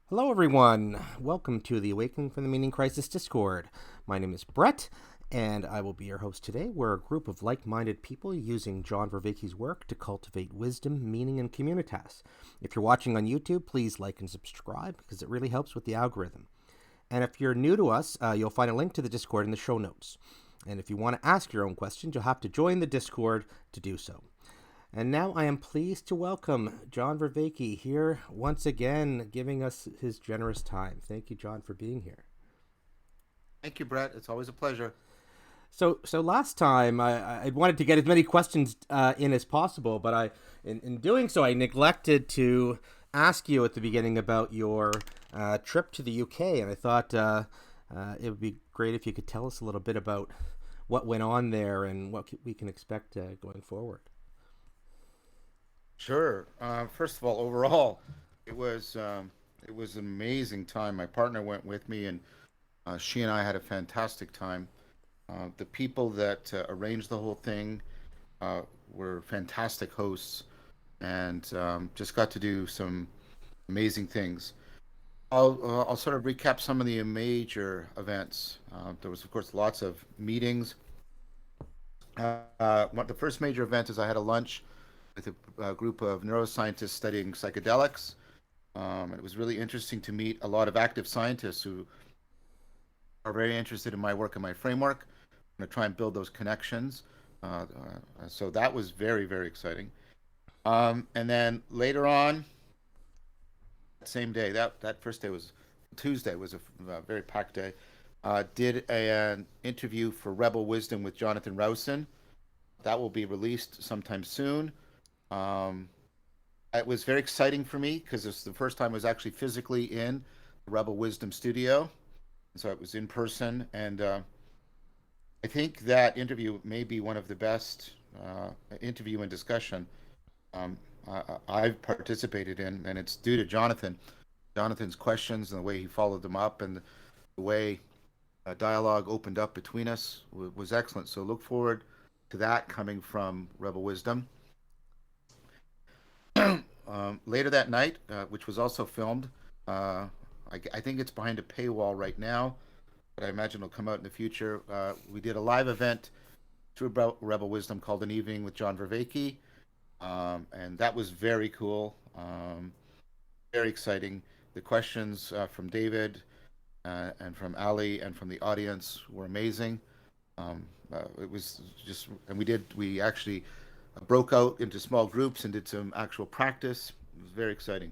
Hello, everyone. Welcome to the Awakening from the Meaning Crisis Discord. My name is Brett, and I will be your host today. We're a group of like-minded people using John Vervaeke's work to cultivate wisdom, meaning, and communitas. If you're watching on YouTube, please like and subscribe because it really helps with the algorithm. And if you're new to us, you'll find a link to the Discord in the show notes. And if you want to ask your own questions, you'll have to join the Discord to do so. And now I am pleased to welcome John Vervaeke here once again, giving us his generous time. Thank you, John, for being here. Thank you, Brett. It's always a pleasure. So last time I wanted to get as many questions in as possible, but in doing so, I neglected to ask you at the beginning about your trip to the UK, and I thought it would be great if you could tell us a little bit about what went on there and what we can expect going forward. Sure. First of all, overall, it was it was an amazing time. My partner went with me, and she and I had a fantastic time. The people that arranged the whole thing uh, were fantastic hosts, and just got to do some amazing things. I'll sort of recap some of the major events. There was, of course, lots of meetings. The first major event is I had a lunch with a group of neuroscientists studying psychedelics. It was really interesting to meet a lot of active scientists who are very interested in my work and my framework. I'm going to try and build those connections. So that was very, very exciting. And then later on, same day, that first day was Tuesday, was a very packed day. Did an interview for Rebel Wisdom with Jonathan Rowson. That will be released sometime soon. Um, it was very exciting for me because it's the first time I was actually physically in the Rebel Wisdom studio. So it was in person, and I think that interview may be one of the best interview and discussion um, I've participated in, and it's due to Jonathan. Jonathan's questions and the way he followed them up, and the way dialogue opened up between us was excellent. So look forward to that coming from Rebel Wisdom. Later that night, which was also filmed, I think it's behind a paywall right now, but I imagine it'll come out in the future. We did a live event through Rebel Wisdom called An Evening with John Vervaeke, and that was very cool, very exciting. The questions from David and from Ali and from the audience were amazing. It was just, and we actually broke out into small groups and did some actual practice. It was very exciting.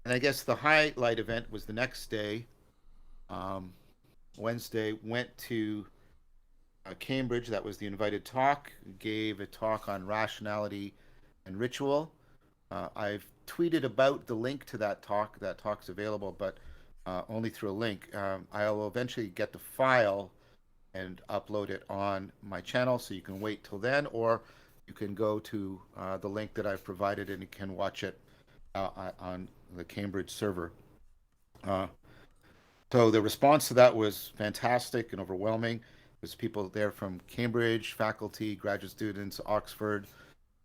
And I guess the highlight event was the next day, um, Wednesday, went to Cambridge. That was the invited talk. Gave a talk on rationality and ritual. I've tweeted about the link to that talk. That talk's available, but only through a link. I'll eventually get the file and upload it on my channel, so you can wait till then, or you can go to the link that I've provided and you can watch it on the Cambridge server. Uh, so the response to that was fantastic and overwhelming. There's people there from Cambridge, faculty, graduate students, Oxford.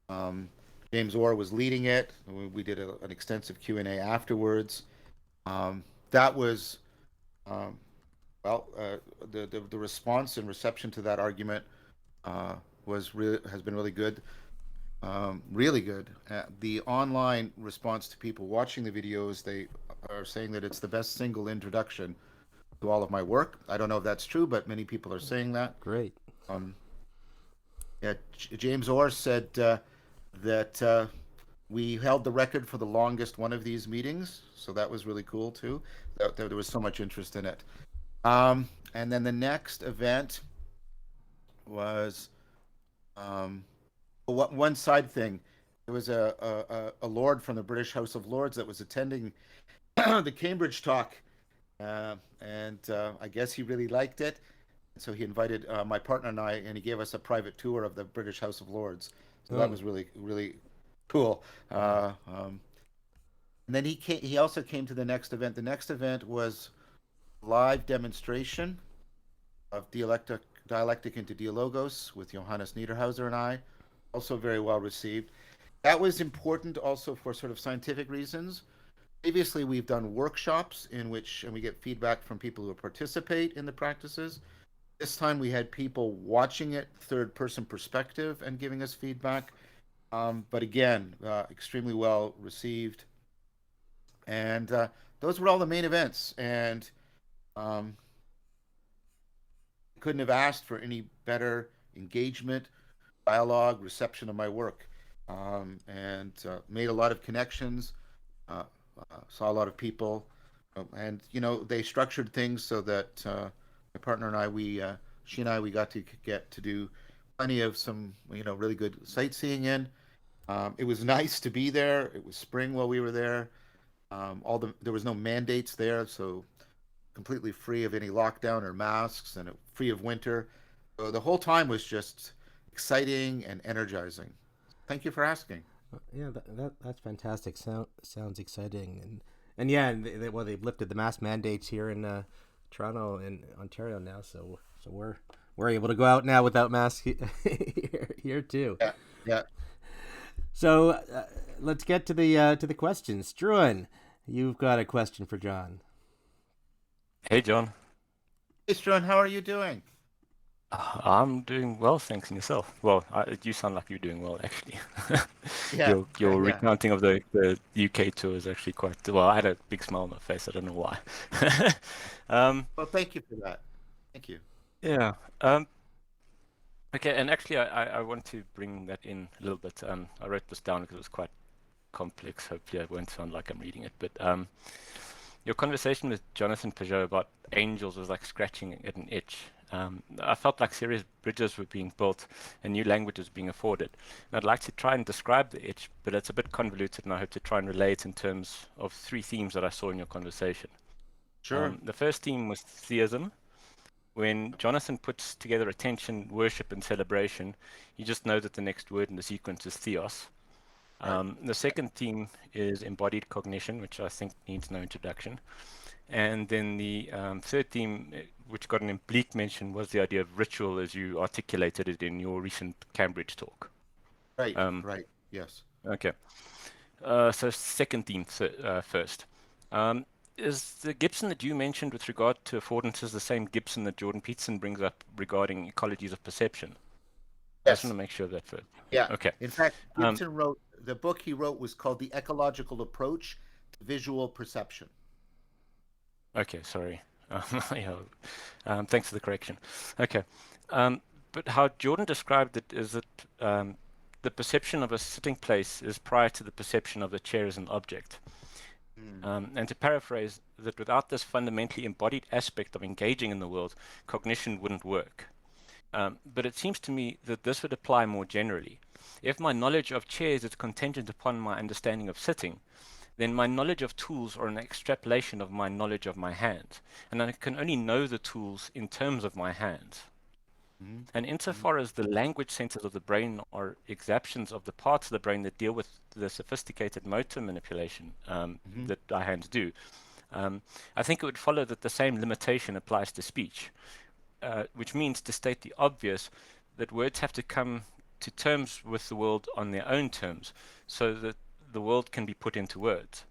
Um, James Orr was leading it. We did an extensive Q&A afterwards. That was um, well, the response and reception to that argument has been really good, really good. The online response to people watching the videos, they are saying that it's the best single introduction to all of my work. I don't know if that's true, but many people are saying that. Great. Um, yeah, James Orr said that we held the record for the longest one of these meetings, so that was really cool too. There was so much interest in it. And then the next event was one side thing. There was a lord from the British House of Lords that was attending the Cambridge talk, and I guess he really liked it. So he invited my partner and I, and he gave us a private tour of the British House of Lords. So that Oh, was really, really cool. And then he also came to the next event. The next event was live demonstration of dialectic into dialogos with Johannes Niederhauser and I, also very well received. That was important also for sort of scientific reasons. Previously, we've done workshops in which, and we get feedback from people who participate in the practices. This time we had people watching it, third person perspective, and giving us feedback. But again, extremely well received. And those were all the main events. And um, couldn't have asked for any better engagement, dialogue, reception of my work. And made a lot of connections, uh, saw a lot of people. And, they structured things so that my partner and I, she and I, we got to get to do plenty of some, really good sightseeing in. It was nice to be there. It was spring while we were there. There was no mandates there, so completely free of any lockdown or masks, and free of winter. So the whole time was just exciting and energizing. Thank you for asking. Yeah, that's fantastic. Sounds exciting, and yeah, well, they've lifted the mask mandates here in Toronto and Ontario now, so we're able to go out now without masks here too. Yeah, yeah. So let's get to the questions. Struan, you've got a question for John. Hey, John. Hey, Strun, how are you doing? I'm doing well, thanks, and yourself. Well, you sound like you're doing well, actually. Yeah, Your yeah. recounting of the UK tour is actually quite well. I had a big smile on my face. I don't know why. um, Well, thank you for that. Thank you. yeah. Okay, and actually, I want to bring that in a little bit. I wrote this down because it was quite complex. Hopefully, I won't sound like I'm reading it. But your conversation with Jonathan Peugeot about angels was like scratching at an itch. I felt like serious bridges were being built and new languages being afforded. And I'd like to try and describe the itch, but it's a bit convoluted, and I hope to try and relate in terms of three themes that I saw in your conversation. Sure. The first theme was theism. When Jonathan puts together attention, worship, and celebration, you just know that the next word in the sequence is theos. Right. The second theme is embodied cognition, which I think needs no introduction. And then the third theme, which got an oblique mention, was the idea of ritual as you articulated it in your recent Cambridge talk. Right. Right. Yes. Okay. So second theme first. Is the Gibson that you mentioned with regard to affordances the same Gibson that Jordan Peterson brings up regarding ecologies of perception? I just want Yes. to make sure of that first. Yeah. Okay. In fact, Um, Gibson wrote the book he wrote was called The Ecological Approach to Visual Perception. okay, sorry. Yeah, thanks for the correction. Okay. But how Jordan described it is that the perception of a sitting place is prior to the perception of the chair as an object. And to paraphrase, that without this fundamentally embodied aspect of engaging in the world, cognition wouldn't work. But it seems to me that this would apply more generally. If my knowledge of chairs is contingent upon my understanding of sitting, then my knowledge of tools are an extrapolation of my knowledge of my hands, and I can only know the tools in terms of my hands. Mm-hmm. And Mm-hmm. insofar as the language centers of the brain are exaptations of the parts of the brain that deal with the sophisticated motor manipulation Mm-hmm. that our hands do, I think it would follow that the same limitation applies to speech, which means, to state the obvious, that words have to come to terms with the world on their own terms so that the world can be put into words.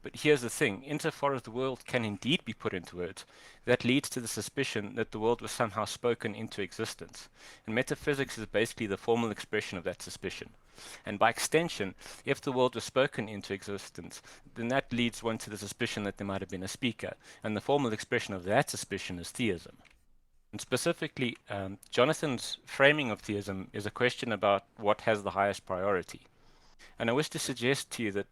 But here's the thing, insofar as the world can indeed be put into words, that leads to the suspicion that the world was somehow spoken into existence. And metaphysics is basically the formal expression of that suspicion. And by extension, if the world was spoken into existence, then that leads one to the suspicion that there might have been a speaker. And the formal expression of that suspicion is theism. And specifically, Jonathan's framing of theism is a question about what has the highest priority. And I wish to suggest to you that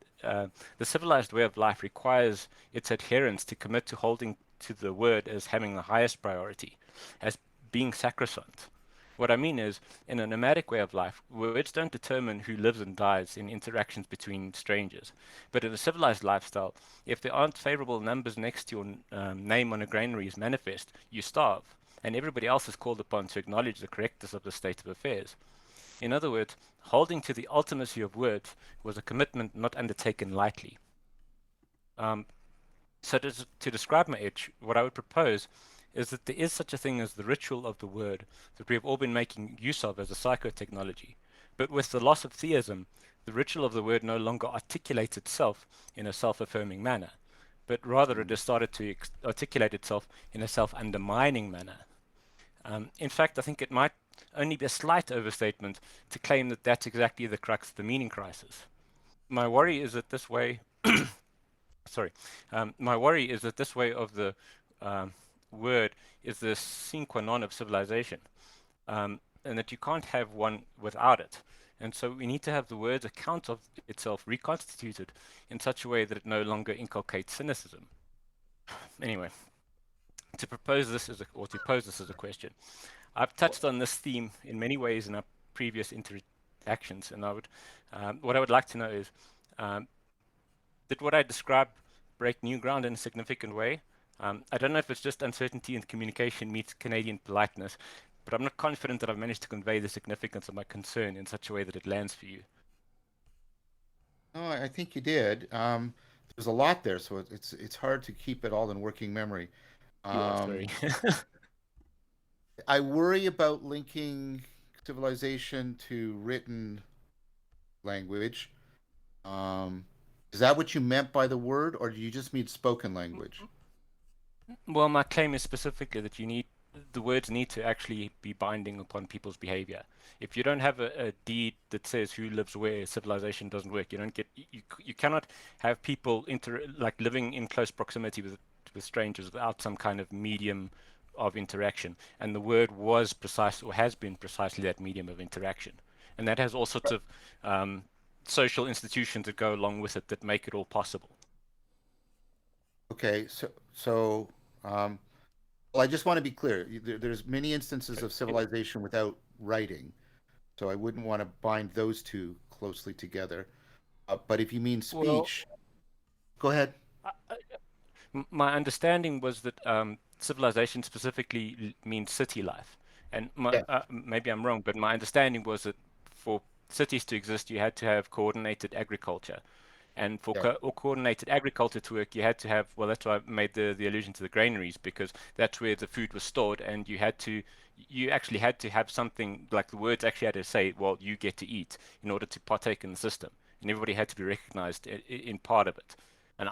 the civilized way of life requires its adherents to commit to holding to the word as having the highest priority, as being sacrosanct. What I mean is, in a nomadic way of life, words don't determine who lives and dies in interactions between strangers. But in a civilized lifestyle, if there aren't favorable numbers next to your name on a granary's manifest, you starve, and everybody else is called upon to acknowledge the correctness of the state of affairs. In other words, holding to the ultimacy of words was a commitment not undertaken lightly. So to describe my itch, what I would propose is that there is such a thing as the ritual of the word that we have all been making use of as a psychotechnology. But with the loss of theism, the ritual of the word no longer articulates itself in a self-affirming manner, but rather it has started to articulate itself in a self-undermining manner. In fact, I think it might only be a slight overstatement to claim that that's exactly the crux of the meaning crisis. My worry is that this way, sorry, my worry is that this way of the um, word is the sine qua non of civilization, and that you can't have one without it. And so we need to have the word's account of itself reconstituted in such a way that it no longer inculcates cynicism. Anyway, to propose this as or to pose this as a question, I've touched on this theme in many ways in our previous interactions, and what I would like to know is, um, did what I described break new ground in a significant way? I don't know if it's just uncertainty in communication meets Canadian politeness, but I'm not confident that I've managed to convey the significance of my concern in such a way that it lands for you. No, I think you did. There's a lot there, so it's hard to keep it all in working memory. Yeah, sorry. Um, I worry about linking civilization to written language. Um, is that what you meant by the word, or do you just mean spoken language? Well, my claim is specifically that the words need to actually be binding upon people's behavior. If you don't have a deed that says who lives where, civilization doesn't work. You don't get you cannot have people like living in close proximity with strangers without some kind of medium of interaction. And the word was precise or has been precisely that medium of interaction. And that has all sorts of social institutions that go along with it that make it all possible. Okay, so well, I just want to be clear. There's many instances of It, civilization without writing, so I wouldn't want to bind those two closely together. But if you mean well, speech, go ahead. my understanding was that civilization specifically means city life, and Yeah, maybe I'm wrong, but my understanding was that for cities to exist, you had to have coordinated agriculture, and for yeah, coordinated agriculture to work, you had to have, well, that's why I made the allusion to the granaries, because that's where the food was stored, and you actually had to have something like the words actually had to say, well, you get to eat in order to partake in the system, and everybody had to be recognized in part of it. And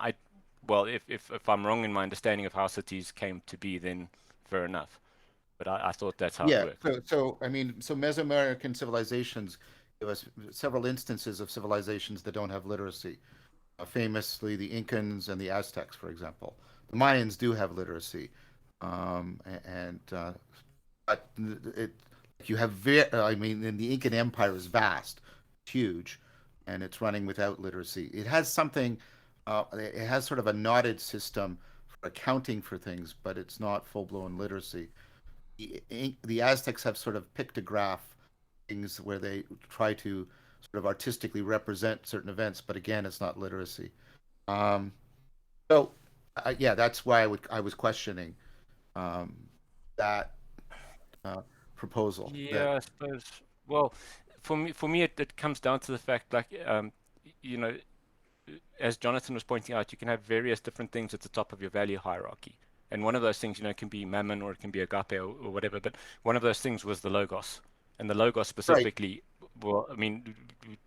well, if I'm wrong in my understanding of how cities came to be, then fair enough. But I thought that's how it yeah. worked. So I mean, so Mesoamerican civilizations give us several instances of civilizations that don't have literacy. Famously, the Incans and the Aztecs, for example. The Mayans do have literacy, and but it you have I mean, and the Incan Empire is vast, huge, and it's running without literacy. It has something. It has sort of a knotted system for accounting for things, but it's not full-blown literacy. The Aztecs have sort of pictograph things where they try to sort of artistically represent certain events, but again, it's not literacy. Um, so, yeah, that's why I was questioning um, that uh, proposal. That Yeah, I suppose. Well, for me, it comes down to the fact, like, you know, as Jonathan was pointing out, you can have various different things at the top of your value hierarchy. And one of those things, can be mammon or it can be agape or whatever. But one of those things was the logos. And the logos right? specifically, well, I mean,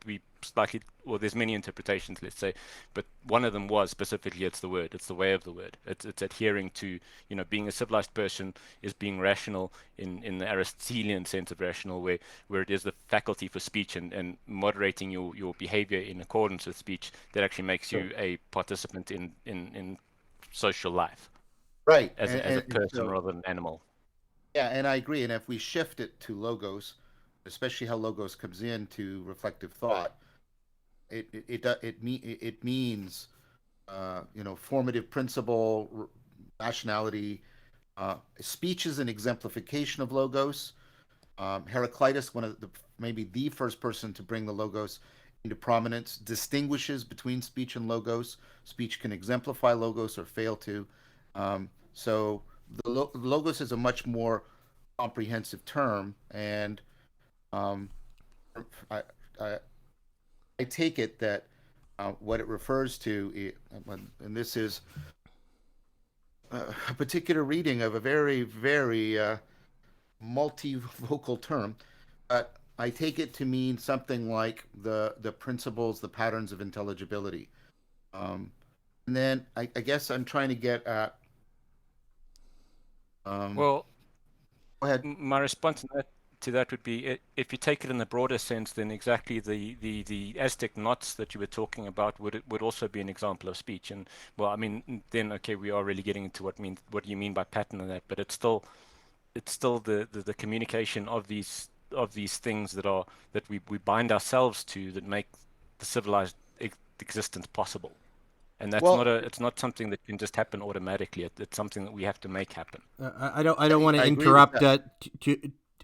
we slightly, well, there's many interpretations, let's say, but one of them was specifically it's the word, it's the way of the word. It's adhering to, being a civilized person is being rational in the Aristotelian sense of rational, where it is the faculty for speech and moderating your behavior in accordance with speech that actually makes So, you a participant in social life right, as a and person so rather than an animal. yeah, and I agree. And if we shift it to logos, especially how logos comes into reflective thought, it means formative principle, rationality. Speech is an exemplification of logos. Heraclitus, one of the maybe the first person to bring the logos into prominence, distinguishes between speech and logos. Speech can exemplify logos or fail to. So logos is a much more comprehensive term, and um, I, I, I take it that what it refers to, and this is a particular reading of a very, very multivocal term, but I take it to mean something like the principles, the patterns of intelligibility. And then I guess I'm trying to get at. Well, Go ahead. my response to that would be if you take it in the broader sense, then exactly the Aztec knots that you were talking about would also be an example of speech. And well, I mean, then okay, we are really getting into what you mean by pattern and that, but it's still the communication of these things that we bind ourselves to that make the civilized existence possible. And that's not Well, a it's not something that can just happen automatically. It's something that we have to make happen. I don't want to I agree with interrupt. that.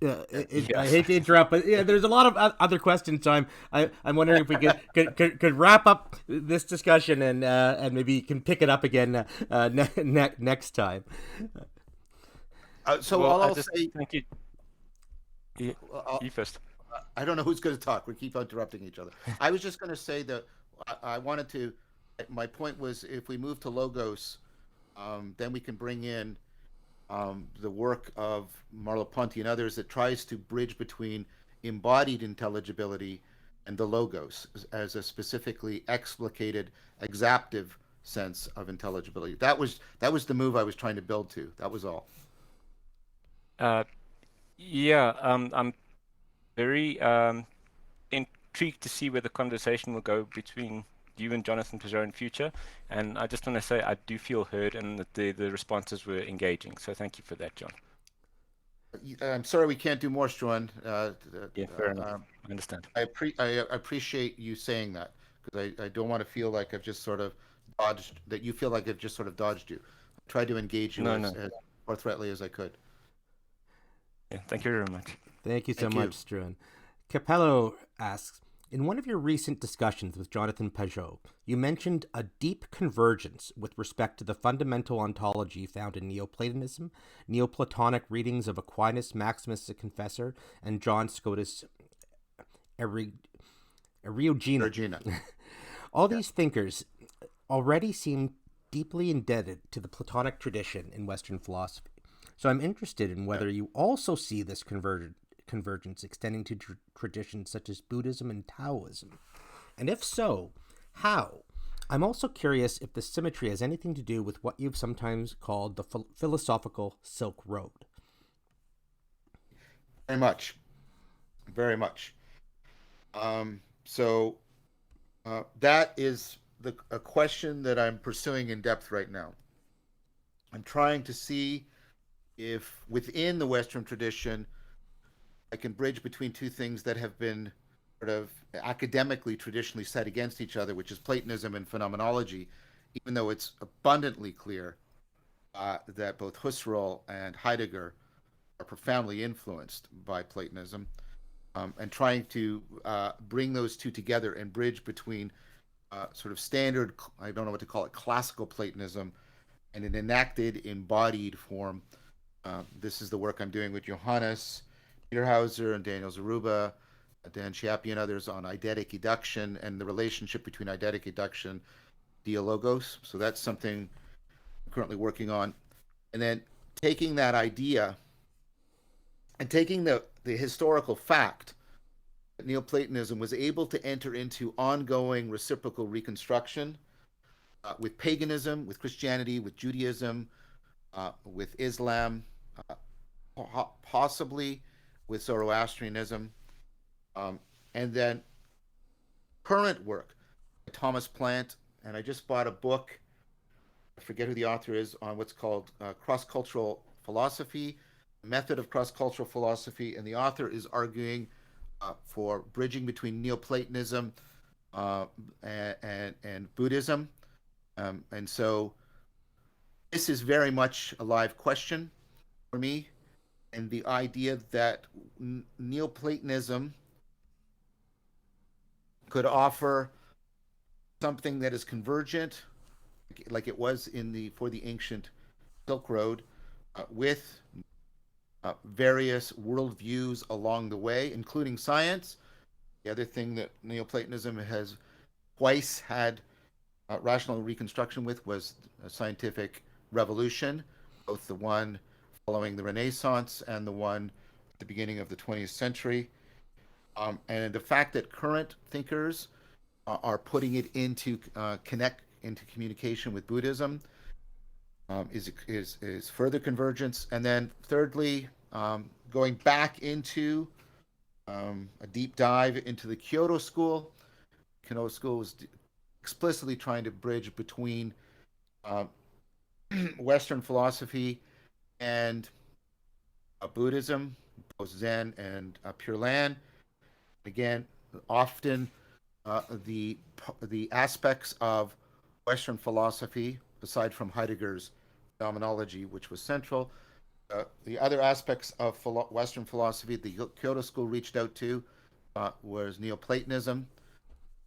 I Yes. hate to interrupt, but yeah, there's a lot of other questions. So I'm wondering if we could wrap up this discussion and maybe can pick it up again next time. So Well, all I I'll just say, thank you. You I'll, you first. I don't know who's going to talk. We keep interrupting each other. I was just going to say that I wanted to. My point was, if we move to logos, then we can bring in the work of Merleau-Ponty and others that tries to bridge between embodied intelligibility and the logos as a specifically explicated, exaptive sense of intelligibility. That was the move I was trying to build to. That was all. Uh, yeah, I'm very intrigued to see where the conversation will go between you and Jonathan Pizarro in future. And I just want to say I do feel heard and that the responses were engaging. So thank you for that, John. I'm sorry we can't do more, Struan. Yeah, fair enough. I understand. I appreciate you saying that because I don't want to feel like I've just sort of dodged that you feel like I've just sort of dodged you. I tried to engage you No, no. as forthrightly as I could. Yeah, thank you very much. Thank you so Thank much, you. Struan. Capello asks, in one of your recent discussions with Jonathan Pajot, you mentioned a deep convergence with respect to the fundamental ontology found in Neoplatonism, Neoplatonic readings of Aquinas, Maximus the Confessor, and John Scotus Eriugena. Regina. All Yeah. these thinkers already seem deeply indebted to the Platonic tradition in Western philosophy. So I'm interested in Yeah. whether you also see this convergence extending to traditions such as Buddhism and Taoism. And if so, how? I'm also curious if the symmetry has anything to do with what you've sometimes called the philosophical Silk Road. Very much. Very much. So that is a question that I'm pursuing in depth right now. I'm trying to see if within the Western tradition I can bridge between two things that have been sort of academically traditionally set against each other, which is Platonism and Phenomenology, even though it's abundantly clear that both Husserl and Heidegger are profoundly influenced by Platonism, and trying to bring those two together and bridge between sort of standard, I don't know what to call it, classical Platonism and an enacted, embodied form. This is the work I'm doing with Johannes Peterhauser and Daniel Zaruba, Dan Chiappi and others on eidetic eduction and the relationship between eidetic eduction, dialogos. So that's something I'm currently working on. And then taking that idea and taking the historical fact that Neoplatonism was able to enter into ongoing reciprocal reconstruction with paganism, with Christianity, with Judaism, with Islam, possibly with Zoroastrianism, and then current work by Thomas Plant. And I just bought a book, I forget who the author is, on what's called cross-cultural philosophy, method of cross-cultural philosophy. And the author is arguing for bridging between Neoplatonism uh, and Buddhism. And so this is very much a live question for me. And the idea that Neoplatonism could offer something that is convergent, like it was in the for the ancient Silk Road, with various worldviews along the way, including science. The other thing that Neoplatonism has twice had rational reconstruction with was a scientific revolution, both the one following the Renaissance and the one at the beginning of the 20th century. And the fact that current thinkers are putting it into communication with Buddhism is further convergence. And then thirdly, going back into a deep dive into the Kyoto School. Kyoto School was explicitly trying to bridge between uh, Western philosophy and Buddhism, both Zen and Pure Land. Again, often the aspects of Western philosophy, aside from Heidegger's Phenomenology, which was central, the other aspects of Western philosophy the Kyoto School reached out to was Neoplatonism.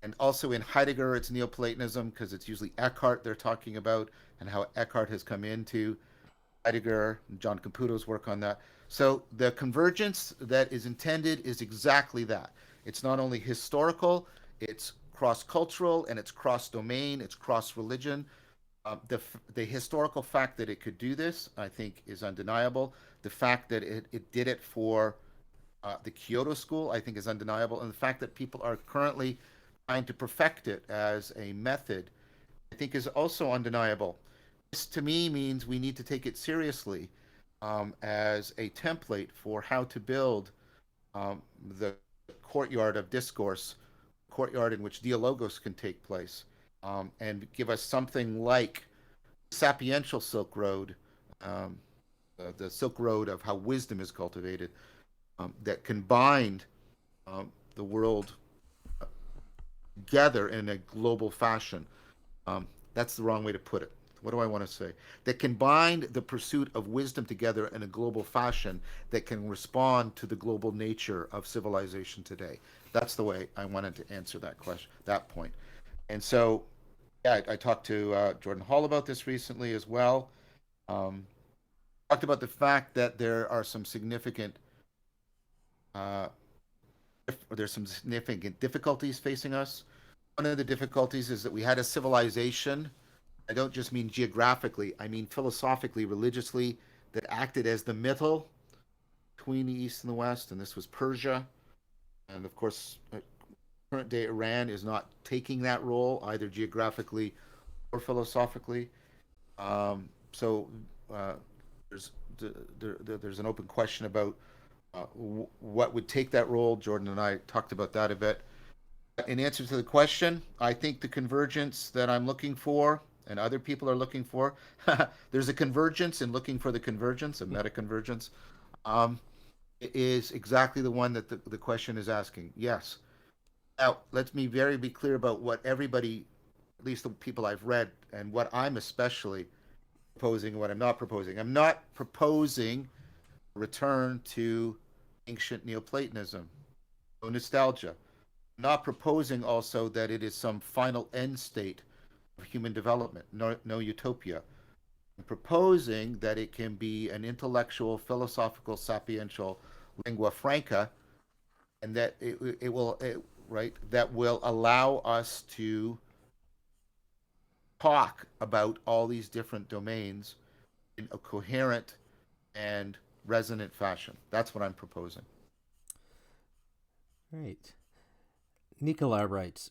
And also in Heidegger, it's Neoplatonism because it's usually Eckhart they're talking about and how Eckhart has come into Heidegger, and John Caputo's work on that. So the convergence that is intended is exactly that. It's not only historical, it's cross-cultural and it's cross-domain, it's cross-religion. The historical fact that it could do this, I think, is undeniable. The fact that it did it for the Kyoto School, I think, is undeniable. And the fact that people are currently trying to perfect it as a method, I think, is also undeniable. This, to me, means we need to take it seriously as a template for how to build the courtyard of discourse, courtyard in which dialogos can take place, and give us something like sapiential Silk Road, um, the Silk Road of how wisdom is cultivated, that can bind the world together in a global fashion. That's the wrong way to put it. What do I want to say? That can bind the pursuit of wisdom together in a global fashion that can respond to the global nature of civilization today. That's the way I wanted to answer that question, that point. And so, yeah, I talked to Jordan Hall about this recently as well. Um, talked about the fact that uh, there's some significant difficulties facing us. One of the difficulties is that we had a civilization. I don't just mean geographically, I mean philosophically, religiously, that acted as the middle between the East and the West, and this was Persia. And of course, current day Iran is not taking that role either geographically or philosophically. So uh, there's there's an open question about what would take that role. Jordan and I talked about that a bit. In answer to the question, I think the convergence that I'm looking for and other people are looking for, there's a convergence in looking for the convergence, a meta convergence, um, is exactly the one that the question is asking. Yes. Now, let me be clear about what everybody, at least the people I've read, and what I'm especially proposing and what I'm not proposing. I'm not proposing a return to ancient Neoplatonism, no nostalgia. I'm not proposing also that it is some final end state of human development, no utopia. I'm proposing that it can be an intellectual, philosophical, sapiential lingua franca, and that right, that will allow us to talk about all these different domains in a coherent and resonant fashion. That's what I'm proposing. Right. Nicola writes,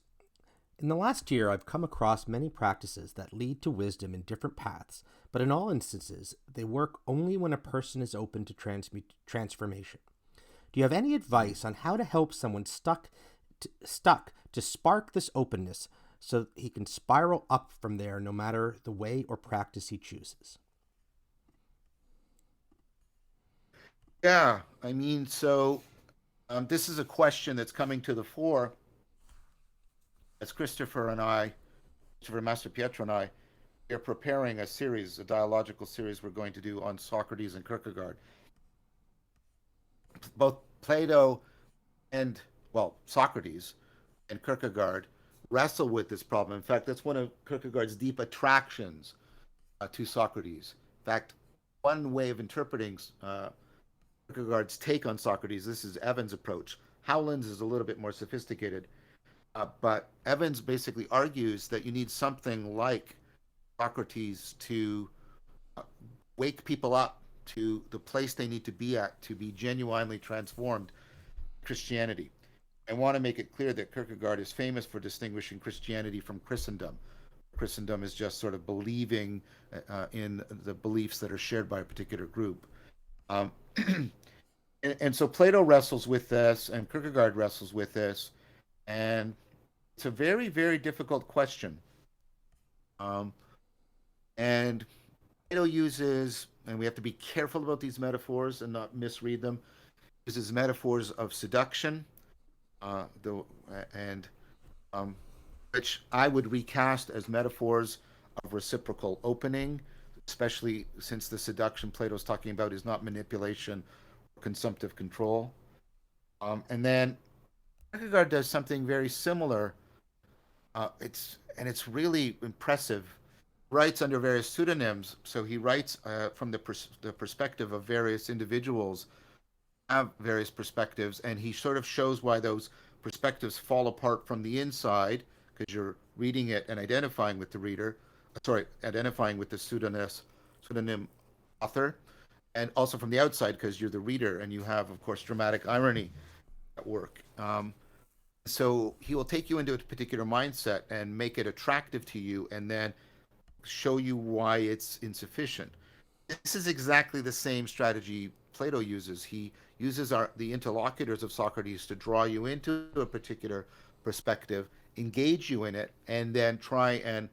in the last year, I've come across many practices that lead to wisdom in different paths, but in all instances, they work only when a person is open to transformation. Do you have any advice on how to help someone stuck to spark this openness so he can spiral up from there no matter the way or practice he chooses? Yeah, I mean, so this is a question that's coming to the fore as Christopher Master Pietro and I, are preparing a series, a dialogical series we're going to do on Socrates and Kierkegaard. Both Plato and, well, Socrates and Kierkegaard wrestle with this problem. In fact, that's one of Kierkegaard's deep attractions to Socrates. In fact, one way of interpreting Kierkegaard's take on Socrates, this is Evans' approach. Howland's is a little bit more sophisticated, but Evans basically argues that you need something like Socrates to wake people up to the place they need to be at to be genuinely transformed Christianity. I want to make it clear that Kierkegaard is famous for distinguishing Christianity from Christendom. Christendom is just sort of believing in the beliefs that are shared by a particular group. Um, and so Plato wrestles with this, and Kierkegaard wrestles with this, and it's a very, very difficult question. Um, and Plato uses, and we have to be careful about these metaphors and not misread them, uses metaphors of seduction, the and um, which I would recast as metaphors of reciprocal opening, especially since the seduction Plato's talking about is not manipulation or consumptive control. And then Kierkegaard does something very similar. It's really impressive. Writes under various pseudonyms, so he writes from the perspective of various individuals have various perspectives, and he sort of shows why those perspectives fall apart from the inside because you're reading it and identifying with the reader, identifying with the pseudonym author, and also from the outside because you're the reader and you have, of course, dramatic irony at work. So he will take you into a particular mindset and make it attractive to you, and then show you why it's insufficient. This is exactly the same strategy Plato uses. He uses the interlocutors of Socrates to draw you into a particular perspective, engage you in it, and then try and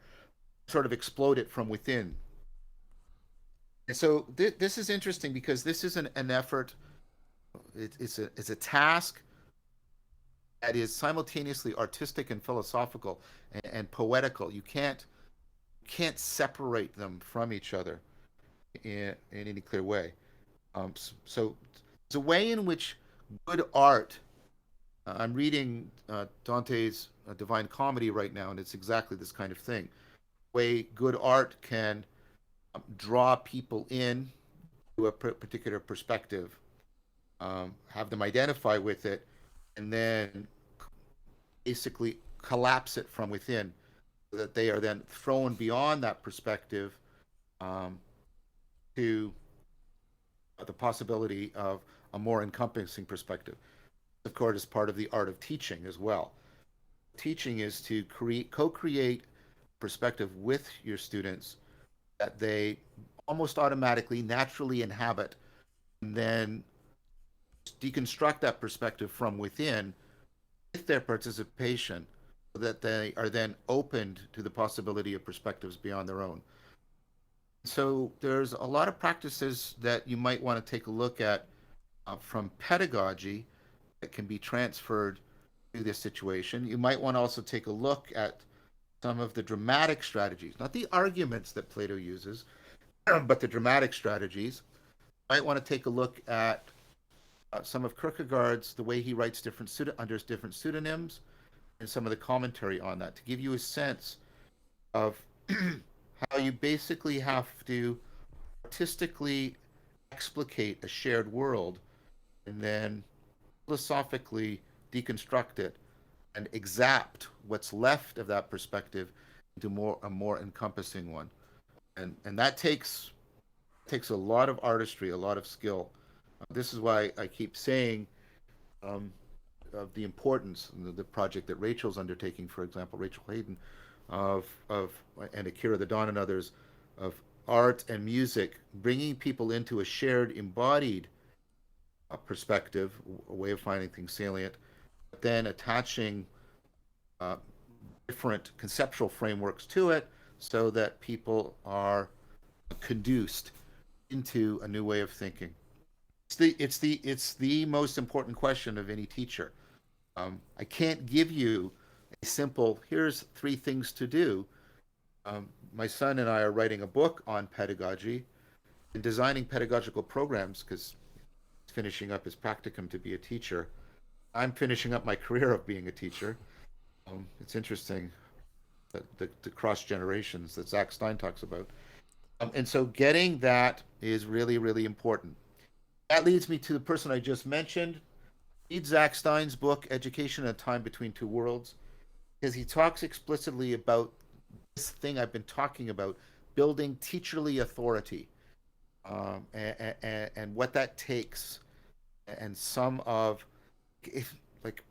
sort of explode it from within. And so this is interesting because this is an effort. It's a task that is simultaneously artistic and philosophical and poetical. You can't separate them from each other in any clear way. So there's a way in which good art. I'm reading Dante's Divine Comedy right now, and it's exactly this kind of thing. Way good art can draw people in to a particular perspective, have them identify with it, and then basically collapse it from within, so that they are then thrown beyond that perspective um, to the possibility of a more encompassing perspective. Of course, is part of the art of teaching as well. Teaching is to co-create perspective with your students that they almost automatically, naturally inhabit, and then deconstruct that perspective from within with their participation so that they are then opened to the possibility of perspectives beyond their own. So there's a lot of practices that you might want to take a look at from pedagogy that can be transferred to this situation. You might want to also take a look at some of the dramatic strategies, not the arguments that Plato uses, but the dramatic strategies. You might want to take a look at some of Kierkegaard's, the way he writes under different pseudonyms, and some of the commentary on that to give you a sense of how you basically have to artistically explicate a shared world and then philosophically deconstruct it and exact what's left of that perspective into a more encompassing one. And that takes a lot of artistry, a lot of skill. This is why I keep saying um, of the importance of the project that Rachel's undertaking, for example, Rachel Hayden, of and Akira the Don and others, of art and music, bringing people into a shared, embodied perspective, a way of finding things salient, but then attaching uh, different conceptual frameworks to it so that people are conduced into a new way of thinking. It's the most important question of any teacher. I can't give you a simple here's three things to do. My son and I are writing a book on pedagogy and designing pedagogical programs because he's finishing up his practicum to be a teacher. I'm finishing up my career of being a teacher. It's interesting the cross generations that Zach Stein talks about. And so getting that is really, really important. That leads me to the person I just mentioned. Read Zach Stein's book, Education in a Time Between Two Worlds, because he talks explicitly about this thing I've been talking about, building teacherly authority, and what that takes, and some of, if like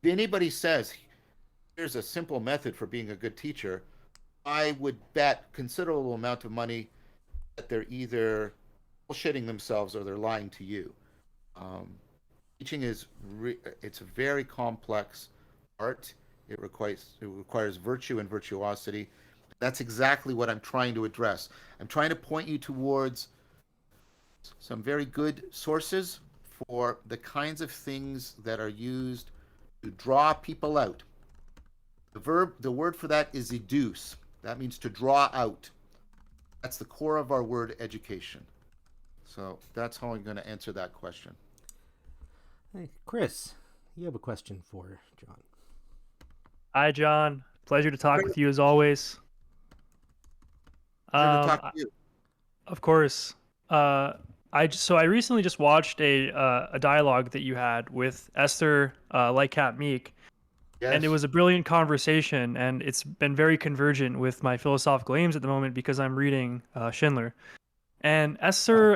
anybody says, here's a simple method for being a good teacher, I would bet considerable amount of money that they're either bullshitting themselves or they're lying to you. Um, Teaching it's a very complex art. It requires virtue and virtuosity. That's exactly what I'm trying to address. I'm trying to point you towards some very good sources for the kinds of things that are used to draw people out. The word for that is educe. That means to draw out. That's the core of our word education. So that's how I'm going to answer that question. Hey, Chris, you have a question for John. Hi, John. Pleasure to talk with you as always. Pleasure to talk to you. Of course. I recently just watched a dialogue that you had with Esther Lightcap Meek, Yes. and it was a brilliant conversation, and it's been very convergent with my philosophical aims at the moment because I'm reading Schindler. And Esther,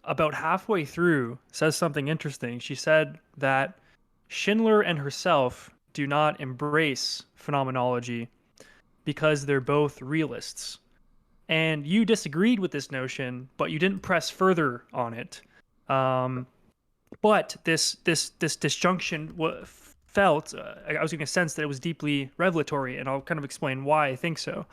about halfway through, says something interesting. She said that Schindler and herself do not embrace phenomenology because they're both realists. And you disagreed with this notion, but you didn't press further on it. But this disjunction felt, I was getting a sense that it was deeply revelatory, and I'll kind of explain why I think so.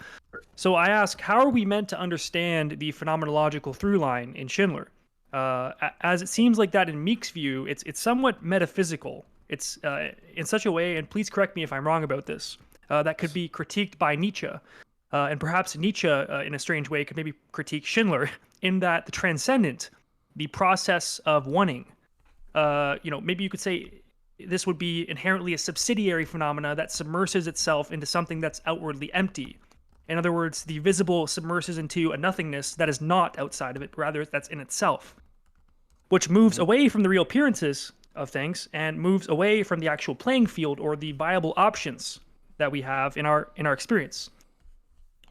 So I ask, how are we meant to understand the phenomenological through line in Schindler? As it seems like that in Meek's view, it's somewhat metaphysical. It's in such a way, and please correct me if I'm wrong about this, that could be critiqued by Nietzsche. And perhaps Nietzsche, in a strange way, could maybe critique Schindler in that the transcendent, the process of wanting, maybe you could say this would be inherently a subsidiary phenomena that submerses itself into something that's outwardly empty. In other words, the visible submerses into a nothingness that is not outside of it, rather that's in itself, which moves away from the real appearances of things and moves away from the actual playing field or the viable options that we have in our experience.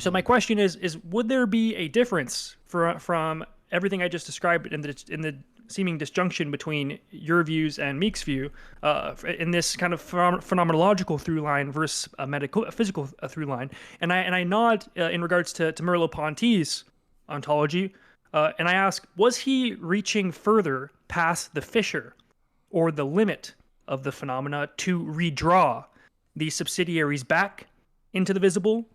So my question is would there be a difference from everything I just described in the seeming disjunction between your views and Meek's view in this kind of phenomenological through line versus a physical through line? And I nod in regards to Merleau-Ponty's ontology, and I ask, was he reaching further past the fissure or the limit of the phenomena to redraw the subsidiaries back into the visible?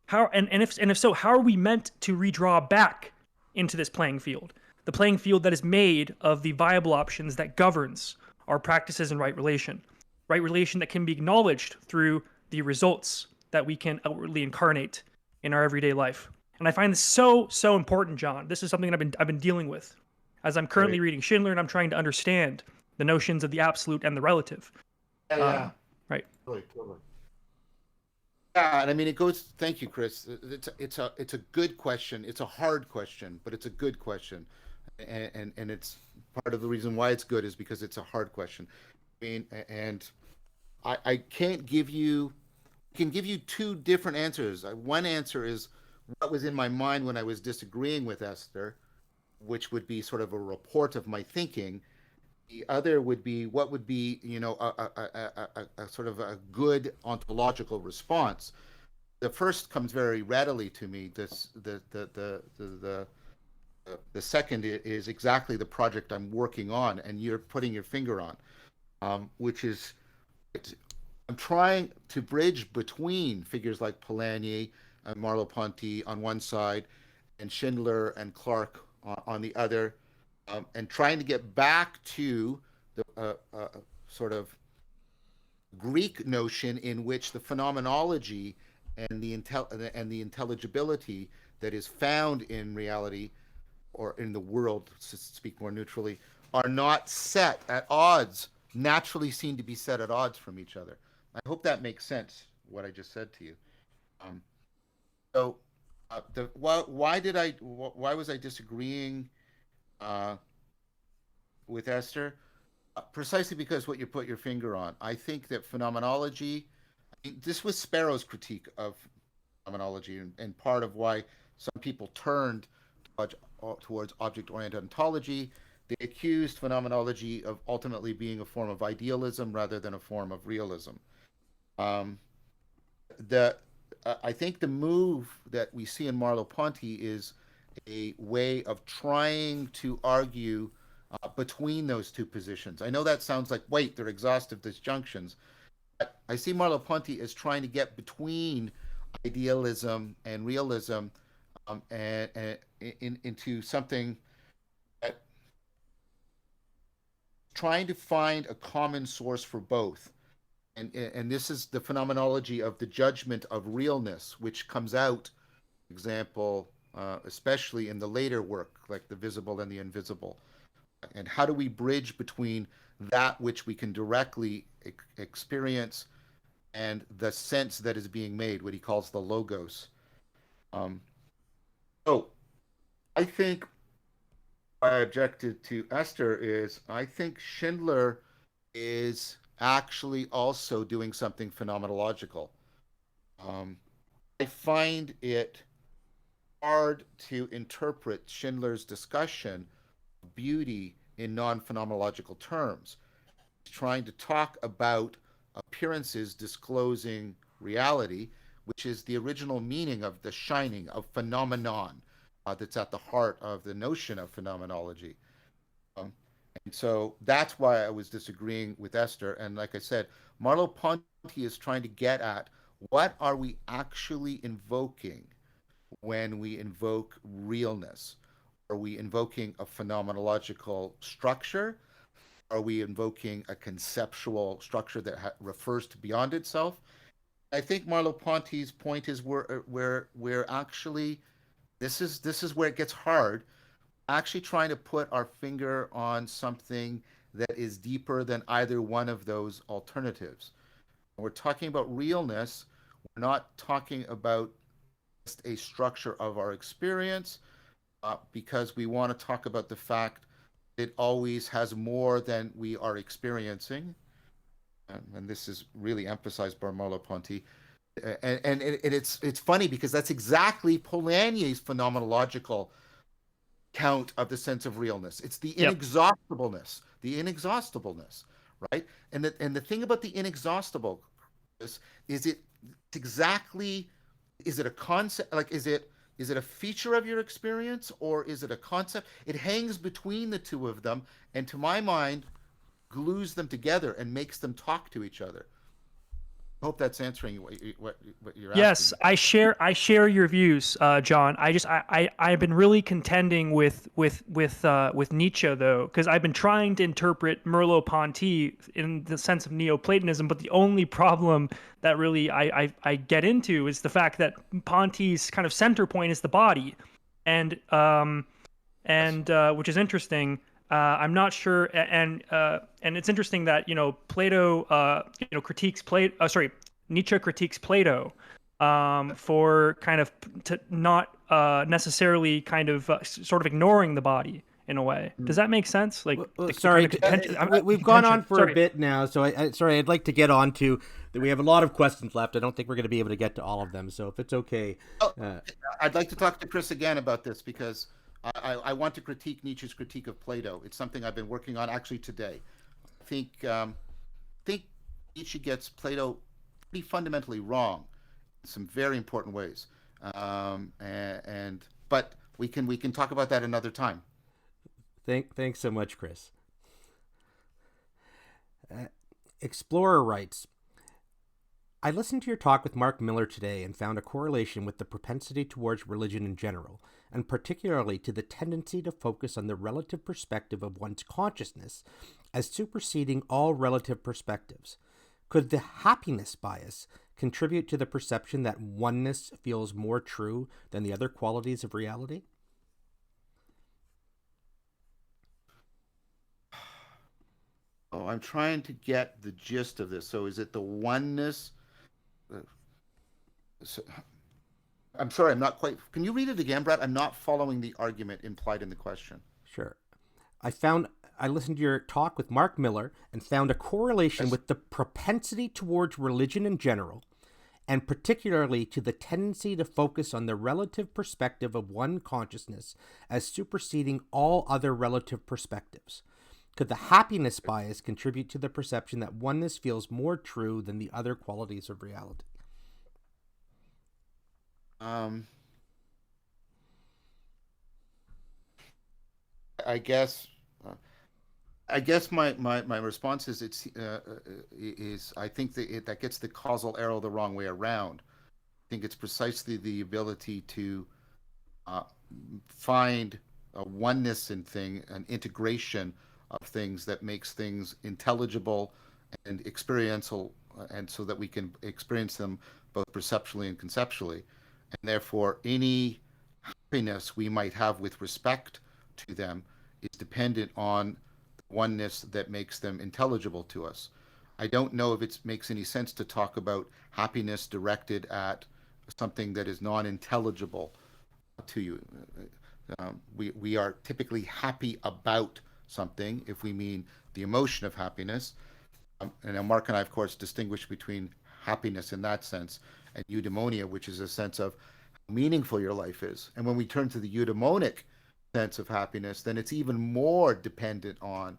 How and if so, how are we meant to redraw back into this playing field? The playing field that is made of the viable options that governs our practices in right relation that can be acknowledged through the results that we can outwardly incarnate in our everyday life. And I find this so important, John. This is something that I've been dealing with as I'm currently reading Schindler, and I'm trying to understand the notions of the absolute and the relative. Yeah. Right. Totally. Yeah, and I mean it goes. Thank you, Chris. It's a good question. It's a hard question, but it's a good question, and it's part of the reason why it's good is because it's a hard question. I mean, and I can't give you. Can give you two different answers. One answer is what was in my mind when I was disagreeing with Esther, which would be sort of a report of my thinking. The other would be what would be, a sort of a good ontological response. The first comes very readily to me. The second is exactly the project I'm working on, and you're putting your finger on, which is I'm trying to bridge between figures like Polanyi and Merleau-Ponty on one side, and Schindler and Clark on the other, and trying to get back to the sort of Greek notion in which the phenomenology and the intelligibility that is found in reality or in the world, to speak more neutrally, are not set at odds, naturally seem to be set at odds from each other. I hope that makes sense, what I just said to you. Why was I disagreeing with Esther? Precisely because what you put your finger on. I think that phenomenology, this was Sparrow's critique of phenomenology, and part of why some people turned towards object-oriented ontology. they accused phenomenology of ultimately being a form of idealism rather than a form of realism. Um, the I think the move that we see in Merleau-Ponty is a way of trying to argue between those two positions. I know that sounds like, wait, they're exhaustive disjunctions. But I see Merleau-Ponty as trying to get between idealism and realism, and into something that trying to find a common source for both. And this is the phenomenology of the judgment of realness, which comes out, for example, especially in the later work, like the visible and the invisible. And how do we bridge between that which we can directly experience and the sense that is being made, what he calls the logos. Um, so I think why I objected to Esther is I think Schindler is actually also doing something phenomenological. I find it hard to interpret Schindler's discussion of beauty in non-phenomenological terms. He's trying to talk about appearances disclosing reality, which is the original meaning of the shining, of phenomenon, that's at the heart of the notion of phenomenology. Um, and so that's why I was disagreeing with Esther. And like I said, Merleau-Ponty is trying to get at what are we actually invoking when we invoke realness? Are we invoking a phenomenological structure? Are we invoking a conceptual structure that refers to beyond itself? I think Merleau-Ponty's point is we're actually this is where it gets hard. Actually, trying to put our finger on something that is deeper than either one of those alternatives. When we're talking about realness, we're not talking about just a structure of our experience, because we want to talk about the fact it always has more than we are experiencing. And this is really emphasized by Merleau-Ponty. And it's funny because that's exactly Polanyi's phenomenological count of the sense of realness. It's the inexhaustibleness, right? And the thing about the inexhaustible is it's exactly, is it a concept, like is it a feature of your experience or is it a concept? It hangs between the two of them, and to my mind, glues them together and makes them talk to each other. I hope that's answering what you're Yes, asking. I share your views, John. I've been really contending with Nietzsche though, because I've been trying to interpret Merleau-Ponty in the sense of Neoplatonism, but the only problem that really I get into is the fact that Ponty's kind of center point is the body, and which is interesting. I'm not sure, and it's interesting that Plato critiques Plato. Sorry, Nietzsche critiques Plato for kind of not necessarily kind of sort of ignoring the body in a way. Does that make sense? Like, sorry, we've gone on for sorry. a bit now, so I'd like to get on to that. We have a lot of questions left. I don't think we're going to be able to get to all of them. So if it's okay, I'd like to talk to Chris again about this because I want to critique Nietzsche's critique of Plato. It's something I've been working on actually today. I think Nietzsche gets Plato pretty fundamentally wrong in some very important ways. But we can talk about that another time. Thanks so much, Chris. Explorer writes, I listened to your talk with Mark Miller today and found a correlation with the propensity towards religion in general, and particularly to the tendency to focus on the relative perspective of one's consciousness as superseding all relative perspectives. Could the happiness bias contribute to the perception that oneness feels more true than the other qualities of reality? Oh, I'm trying to get the gist of this. So is it the oneness? So, I'm sorry, I'm not quite. Can you read it again, Brett? I'm not following the argument implied in the question. Sure. I listened to your talk with Mark Miller and found a correlation with the propensity towards religion in general and particularly to the tendency to focus on the relative perspective of one consciousness as superseding all other relative perspectives? Could the happiness bias contribute to the perception that oneness feels more true than the other qualities of reality? I guess my response is I think that gets the causal arrow the wrong way around. I think it's precisely the ability to uh, find a oneness in an integration of things that makes things intelligible and experiential, and so that we can experience them both perceptually and conceptually. And therefore, any happiness we might have with respect to them is dependent on the oneness that makes them intelligible to us. I don't know if it makes any sense to talk about happiness directed at something that is non-intelligible to you. We are typically happy about something if we mean the emotion of happiness. And Mark and I, of course, distinguish between happiness in that sense and eudaimonia, which is a sense of how meaningful your life is. And when we turn to the eudaimonic sense of happiness, then it's even more dependent on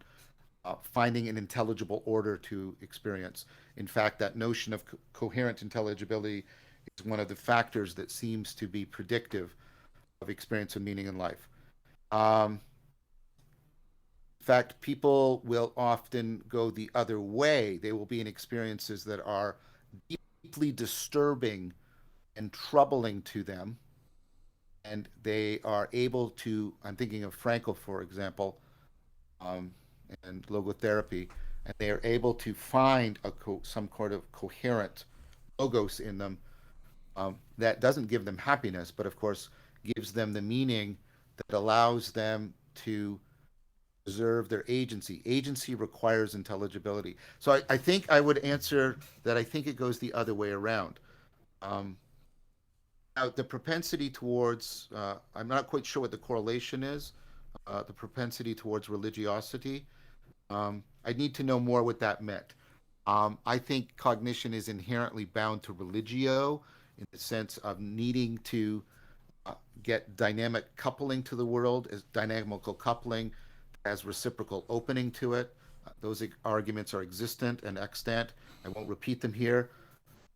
finding an intelligible order to experience. In fact, that notion of coherent intelligibility is one of the factors that seems to be predictive of experience of meaning in life. In fact, people will often go the other way. They will be in experiences that are deeply disturbing and troubling to them. And they are able to, I'm thinking of Frankl, for example, and logotherapy, and they are able to find some kind of coherent logos in them that doesn't give them happiness, but of course gives them the meaning that allows them to preserve their agency. Agency requires intelligibility. So I think I would answer that I think it goes the other way around. Now, the propensity towards, I'm not quite sure what the correlation is, the propensity towards religiosity. I need to know more what that meant. I think cognition is inherently bound to religio in the sense of needing to get dynamic coupling to the world, as dynamical coupling as reciprocal opening to it. Those arguments are existent and extant. I won't repeat them here.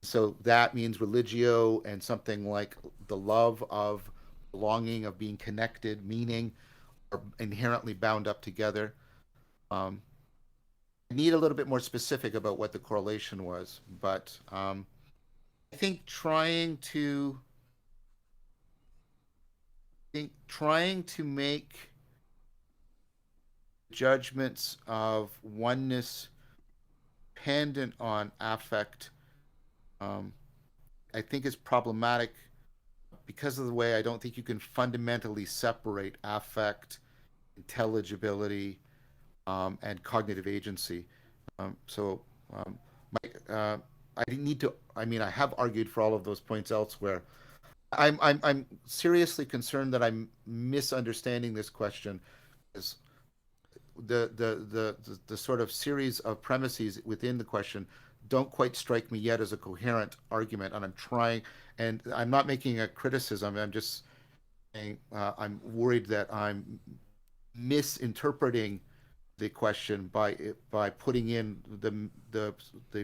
So that means religio and something like the love of belonging, of being connected, meaning, are inherently bound up together. I need a little bit more specific about what the correlation was, but I think trying to make judgments of oneness dependent on affect, I think is problematic because of the way I don't think you can fundamentally separate affect, intelligibility, and cognitive agency. I didn't need to. I mean, I have argued for all of those points elsewhere. I'm seriously concerned that I'm misunderstanding this question, as the sort of series of premises within the question don't quite strike me yet as a coherent argument, and I'm trying, and I'm not making a criticism. I'm just saying I'm worried that I'm misinterpreting the question by putting in the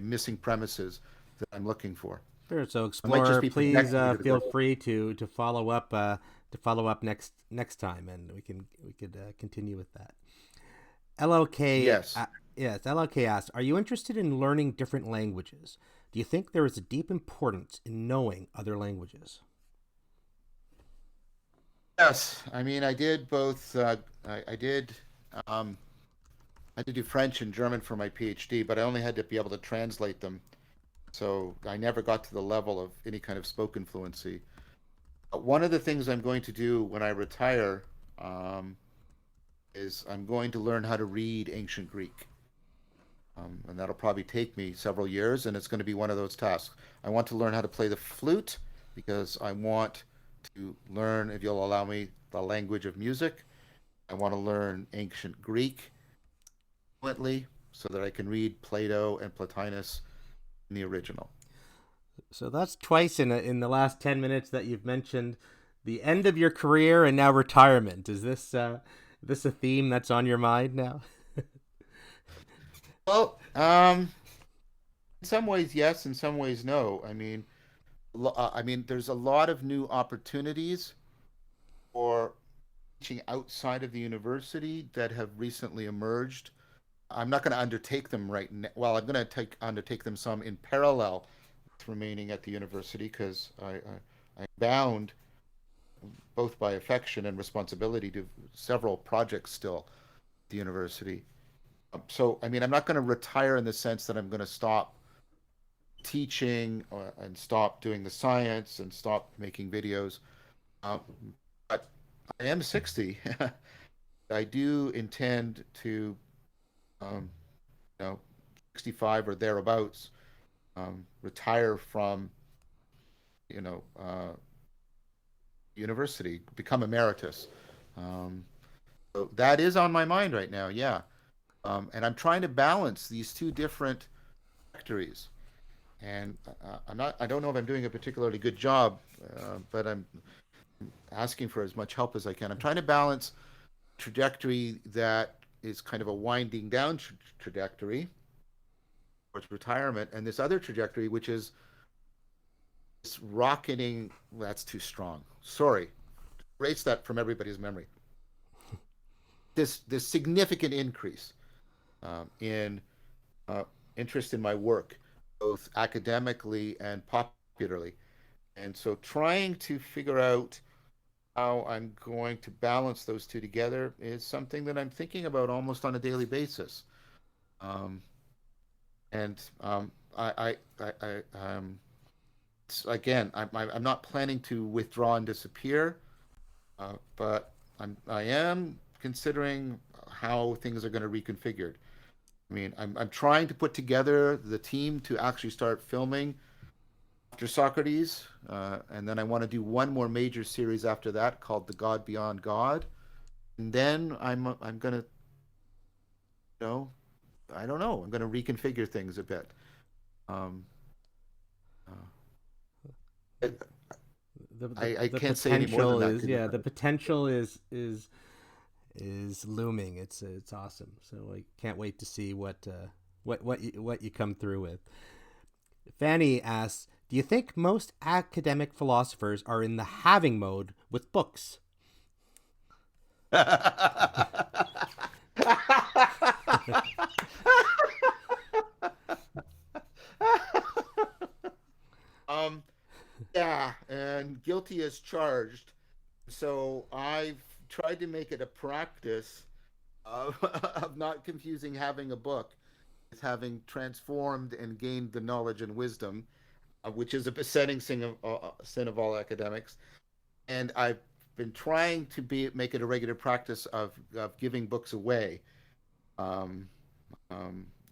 missing premises that I'm looking for. Sure. So, I might just Explorer, be please projecting feel free to follow up next time, and we could continue with that. LOK. Yes. Yes. LOK asks, "Are you interested in learning different languages? Do you think there is a deep importance in knowing other languages?" Yes. I mean, I did both. I did. I had to do French and German for my PhD, but I only had to be able to translate them. So I never got to the level of any kind of spoken fluency. One of the things I'm going to do when I retire is I'm going to learn how to read ancient Greek. And that'll probably take me several years, and it's going to be one of those tasks. I want to learn how to play the flute because I want to learn, if you'll allow me, the language of music. I want to learn ancient Greek fluently so that I can read Plato and Plotinus in the original. So that's twice in the last 10 minutes that you've mentioned the end of your career and now retirement. Is this a theme that's on your mind now? Well, in some ways, yes. In some ways, no. I mean, there's a lot of new opportunities for teaching outside of the university that have recently emerged. I'm not going to undertake them right now. Well, I'm going to undertake them some in parallel with remaining at the university because I'm bound both by affection and responsibility to several projects still at the university. So, I mean, I'm not going to retire in the sense that I'm going to stop teaching and stop doing the science and stop making videos. Um, but I am 60. I do intend to, um, 65 or thereabouts, retire from, you know, university, become emeritus. Um, so that is on my mind right now, yeah. And I'm trying to balance these two different trajectories. And I don't know if I'm doing a particularly good job, but I'm asking for as much help as I can. I'm trying to balance trajectory that is kind of a winding down trajectory towards retirement, and this other trajectory, which is this rocketing. Well, that's too strong. Sorry, erase that from everybody's memory. This significant increase in interest in my work, both academically and popularly, and so trying to figure out how I'm going to balance those two together is something that I'm thinking about almost on a daily basis. Um, and again, I'm not planning to withdraw and disappear, but I am considering how things are going to reconfigured. I mean, I'm trying to put together the team to actually start filming after Socrates, and then I want to do one more major series after that called The God Beyond God, and then I'm gonna, I don't know, I'm gonna reconfigure things a bit. Um, uh, I The can't say any more than potential that. is, yeah, the potential is looming. It's awesome. So I can't wait to see what you come through with. Fanny asks, do you think most academic philosophers are in the having mode with books? um, yeah, and guilty as charged. So I've tried to make it a practice of not confusing having a book with having transformed and gained the knowledge and wisdom, which is a besetting sin of all academics. And I've been trying to make it a regular practice of giving books away, um,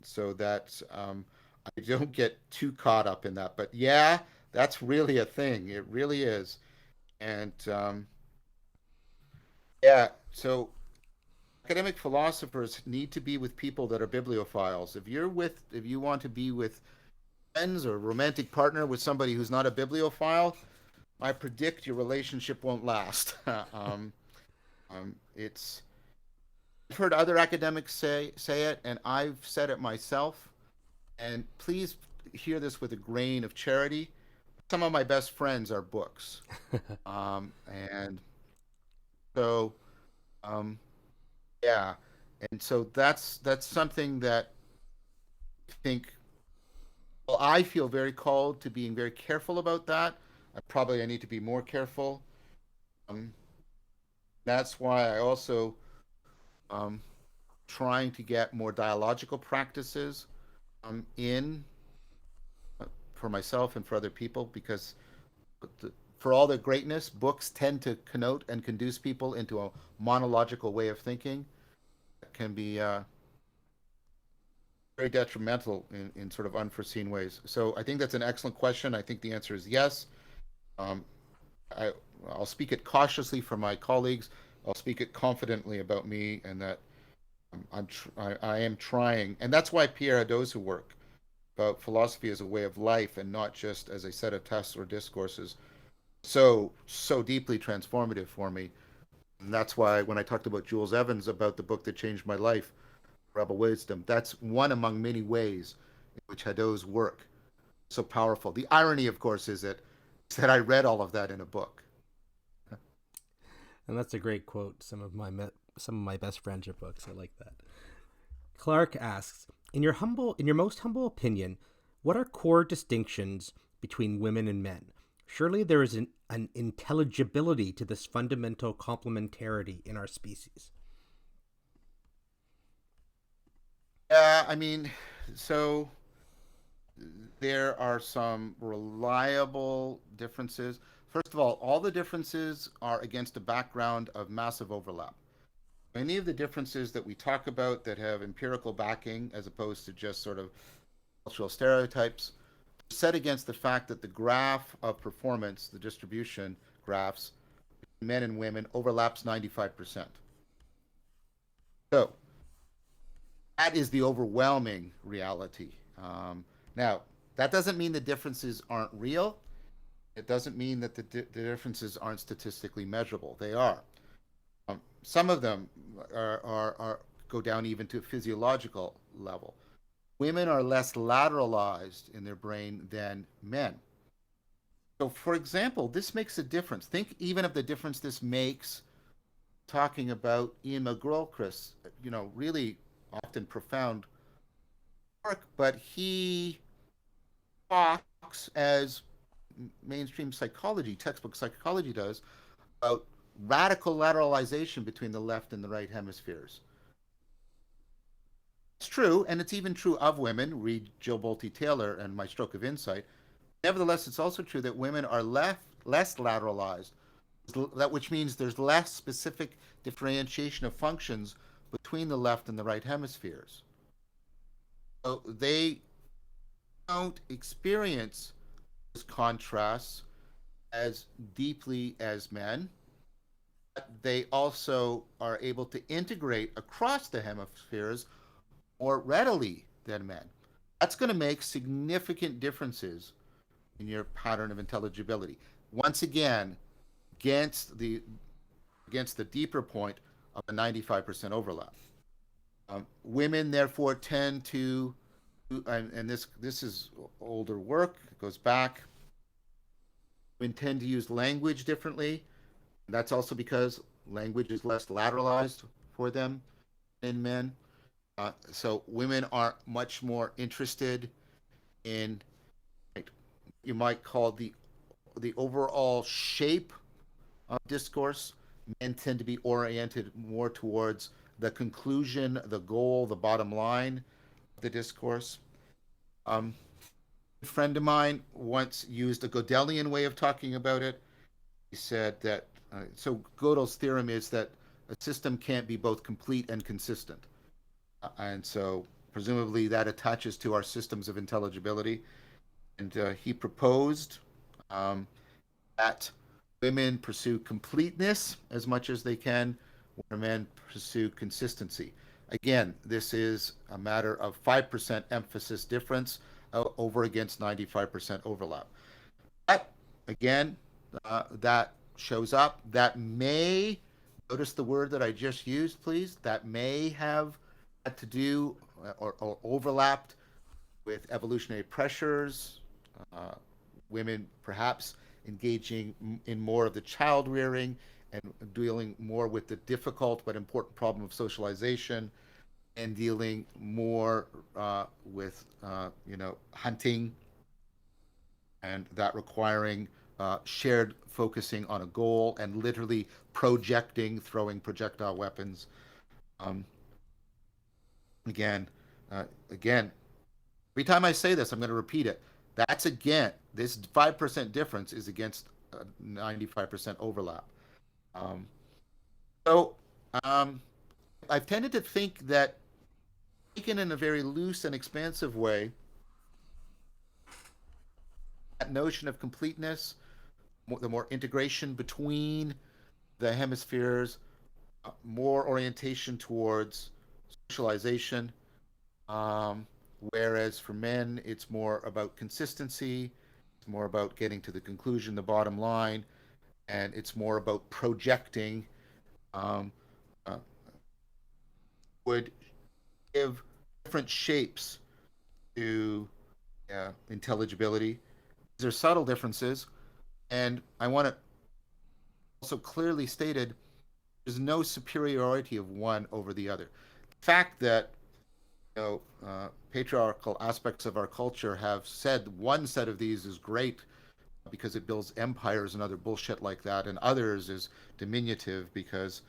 so that I don't get too caught up in that. But yeah, that's really a thing. It really is. And yeah, so academic philosophers need to be with people that are bibliophiles. If you want to be with friends or romantic partner with somebody who's not a bibliophile, I predict your relationship won't last. It's I've heard other academics say it, and I've said it myself. And please hear this with a grain of charity. Some of my best friends are books, and so um, yeah, and so that's something that I think. Well, I feel very called to being very careful about that. I need to be more careful. Um, that's why I also um, trying to get more dialogical practices in for myself and for other people because for all their greatness, books tend to connote and conduce people into a monological way of thinking that can be very detrimental in sort of unforeseen ways. So I think that's an excellent question. I think the answer is yes. Um, I, I'll speak it cautiously for my colleagues. I'll speak it confidently about me, and that I am trying, and that's why Pierre Hadot's work about philosophy as a way of life and not just as a set of tests or discourses so deeply transformative for me. And that's why when I talked about Jules Evans about the book that changed my life, Rebel Wisdom, that's one among many ways in which Hadot's work is so powerful. The irony, of course, is that I read all of that in a book. And that's a great quote. Some of my best friendship books. I like that. Clark asks, in your most humble opinion, what are core distinctions between women and men? Surely there is an intelligibility to this fundamental complementarity in our species. I mean, so there are some reliable differences. First of all the differences are against a background of massive overlap. Many of the differences that we talk about that have empirical backing as opposed to just sort of cultural stereotypes set against the fact that the graph of performance, the distribution graphs, men and women overlaps 95%. So that is the overwhelming reality. Now, that doesn't mean the differences aren't real. It doesn't mean that the differences aren't statistically measurable. They are. Some of them are go down even to a physiological level. Women are less lateralized in their brain than men. So, for example, this makes a difference. Think even of the difference this makes talking about Ian McGilchrist's, really often profound work, but he talks as mainstream psychology, textbook psychology does, about radical lateralization between the left and the right hemispheres. It's true, and it's even true of women. Read Jill Bolte Taylor and My Stroke of Insight. Nevertheless, it's also true that women are less lateralized, which means there's less specific differentiation of functions between the left and the right hemispheres. So they don't experience those contrasts as deeply as men. They also are able to integrate across the hemispheres more readily than men. That's going to make significant differences in your pattern of intelligibility. Once again, against the deeper point of the 95% overlap. Women therefore tend to, and this is older work, it goes back. Women tend to use language differently. That's also because language is less lateralized for them than men. So women are much more interested in, you might call the overall shape of discourse. Men tend to be oriented more towards the conclusion, the goal, the bottom line of the discourse. A friend of mine once used a Gödelian way of talking about it. He said that, so Gödel's theorem is that a system can't be both complete and consistent. And so presumably that attaches to our systems of intelligibility. And he proposed that women pursue completeness as much as they can, where men pursue consistency. Again, this is a matter of 5% emphasis difference over against 95% overlap. But again, that shows up. That may, notice the word that I just used, please, that may have had to do or overlapped with evolutionary pressures, women perhaps engaging in more of the child rearing and dealing more with the difficult but important problem of socialization, and dealing more with hunting, and that requiring shared focusing on a goal and literally projecting, throwing projectile weapons. Um, again, every time I say this, I'm going to repeat it. That's again, this 5% difference is against 95% overlap. Um, so I've tended to think that, taken in a very loose and expansive way, that notion of completeness, the more integration between the hemispheres, more orientation towards socialization, whereas for men, it's more about consistency, it's more about getting to the conclusion, the bottom line, and it's more about projecting. Um, uh, would give different shapes to intelligibility. These are subtle differences, and I want to also clearly stated there's no superiority of one over the other. The fact that patriarchal aspects of our culture have said one set of these is great because it builds empires and other bullshit like that, and others is diminutive because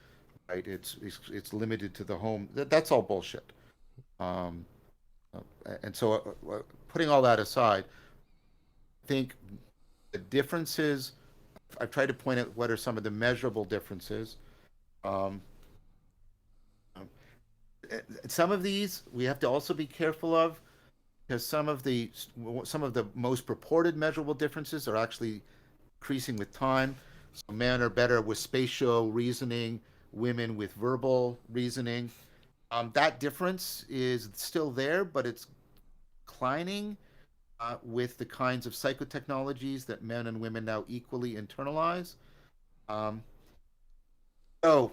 right it's limited to the home. That's all bullshit. Um, and so, putting all that aside, I think the differences. I've tried to point out what are some of the measurable differences. Um, some of these we have to also be careful of because some of the most purported measurable differences are actually increasing with time. So men are better with spatial reasoning, women with verbal reasoning. That difference is still there, but it's declining with the kinds of psychotechnologies that men and women now equally internalize. Um, so,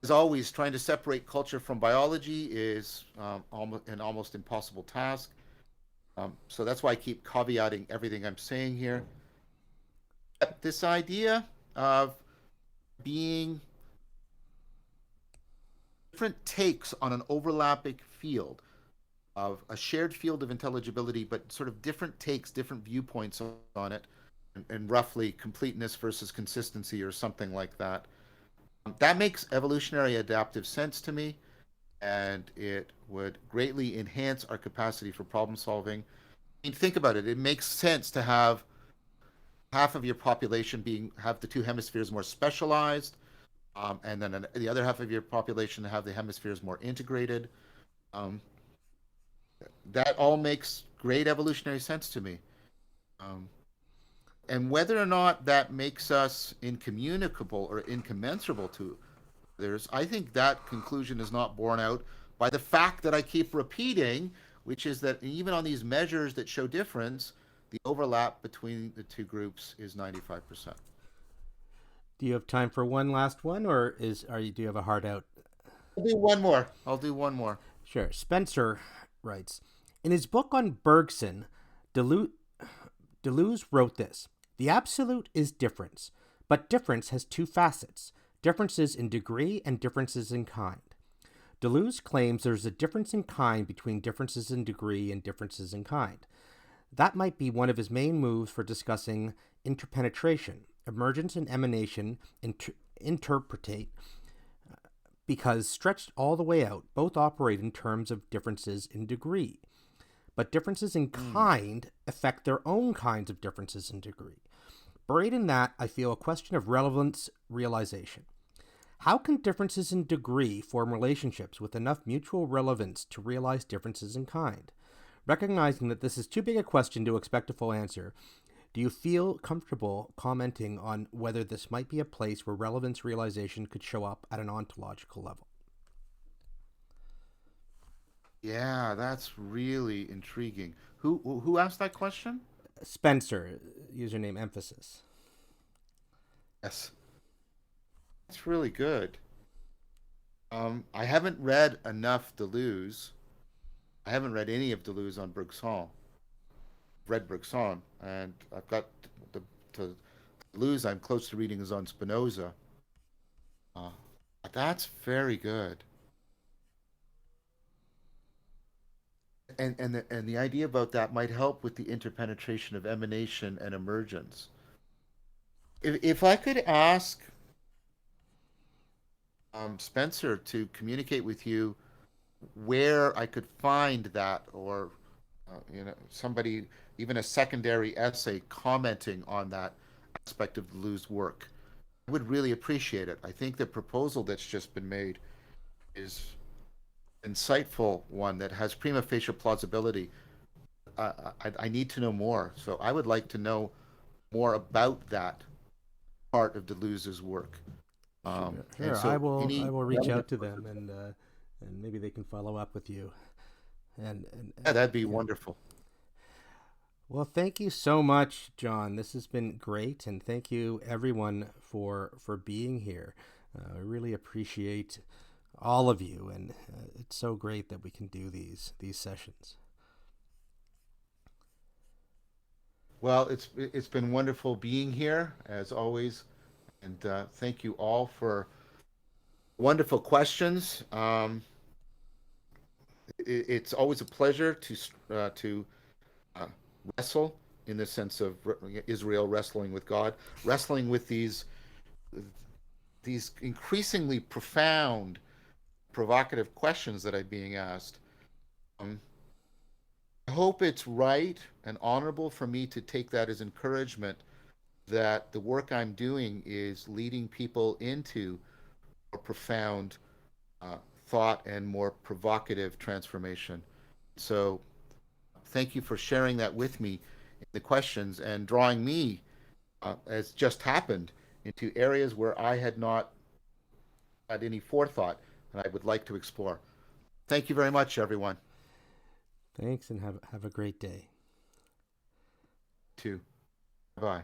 as always, trying to separate culture from biology is almost impossible task. So that's why I keep caveating everything I'm saying here. This idea of being different takes on an overlapping field of a shared field of intelligibility, but sort of different takes, different viewpoints on it, and roughly completeness versus consistency or something like that. That makes evolutionary adaptive sense to me, and it would greatly enhance our capacity for problem solving. I mean, think about it. It makes sense to have half of your population have the two hemispheres more specialized, and then the other half of your population have the hemispheres more integrated. Um, that all makes great evolutionary sense to me. Um, and whether or not that makes us incommunicable or incommensurable to others, I think that conclusion is not borne out by the fact that I keep repeating, which is that even on these measures that show difference, the overlap between the two groups is 95%. Do you have time for one last one, or do you have a hard out? I'll do one more. I'll do one more. Sure. Spencer writes, in his book on Bergson, Deleuze wrote this: the absolute is difference, but difference has two facets: differences in degree and differences in kind. Deleuze claims there's a difference in kind between differences in degree and differences in kind. That might be one of his main moves for discussing interpenetration, emergence and emanation, interpretate, because stretched all the way out, both operate in terms of differences in degree. But differences in kind affect their own kinds of differences in degree. Buried in that, I feel a question of relevance realization. How can differences in degree form relationships with enough mutual relevance to realize differences in kind? Recognizing that this is too big a question to expect a full answer, do you feel comfortable commenting on whether this might be a place where relevance realization could show up at an ontological level? Yeah, that's really intriguing. Who asked that question? Spencer, username emphasis. Yes, that's really good. I haven't read enough Deleuze. I haven't read any of Deleuze on Bergson. I've read Bergson, and I've got to Deleuze. I'm close to reading is on Spinoza. Uh, that's very good. And the idea about that might help with the interpenetration of emanation and emergence. If I could ask Spencer to communicate with you where I could find that, or somebody, even a secondary essay commenting on that aspect of Deleuze's work, I would really appreciate it. I think the proposal that's just been made is insightful one that has prima facie plausibility. I need to know more, so I would like to know more about that part of Deleuze's work. Sure. So I will reach out to them and maybe they can follow up with you. Yeah, that'd be wonderful. Well, thank you so much, John. This has been great, and thank you everyone for being here. I really appreciate all of you, and it's so great that we can do these sessions. Well, it's been wonderful being here as always, and thank you all for wonderful questions. It's always a pleasure to uh, wrestle in the sense of Israel wrestling with God, wrestling with these increasingly profound, provocative questions that are being asked. Um, I hope it's right and honorable for me to take that as encouragement that the work I'm doing is leading people into a profound uh, thought and more provocative transformation. So, thank you for sharing that with me in the questions and drawing me, as just happened, into areas where I had not had any forethought and I would like to explore. Thank you very much, everyone. Thanks, and have a great day. Too. Bye.